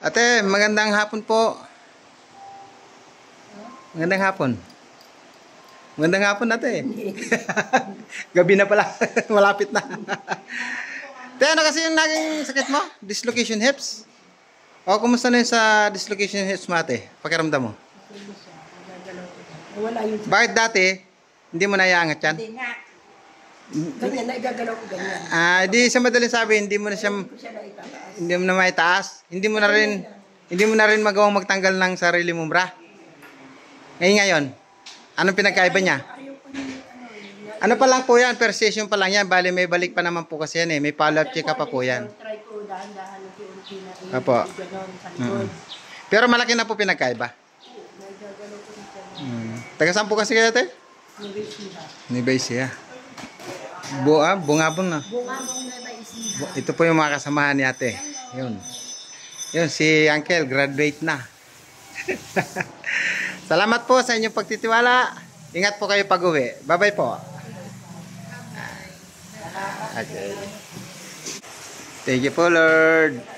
Ate, magandang hapon po. Magandang hapon. Magandang hapon, ate. Gabi na pala. Malapit na. Te, ano kasi yung naging sakit mo? Dislocation hips? O, kumusta na yun sa dislocation hips mo, ate? Pakiramdam mo. Wala yun. Bakit dati, hindi mo naiangat yan? Hindi nga. Ganyan, naigagalaw ko ganyan. Di sa madaling sabi, hindi mo na siya, Hindi ko siya naitataas. hindi mo na maitaas. Hindi mo na rin magawang magtanggal ng sarili mong bra. Ngayon, anong pinagkaiba niya? Ano pa lang po yan, per session pa lang yan. Bali, may balik pa naman po kasi yan eh. May follow-up check-up pa po yan. Try ko dahan-dahan unti-unti na Apo. ganon sa likod. Pero malaki na po pinagkaiba. Naigagalaw ko rin siya. Taga saan po kasi kayo, ate? Nabisiha. Ni Baysia. Bungabong na. Bungabong nabisiha. Ito po yung mga kasamahan ni ate. Yun. Yun, si Uncle, graduate na. Salamat po sa inyong pagtitiwala. Ingat po kayo pag-uwi. Bye-bye po. Okay. Thank you po, Lord.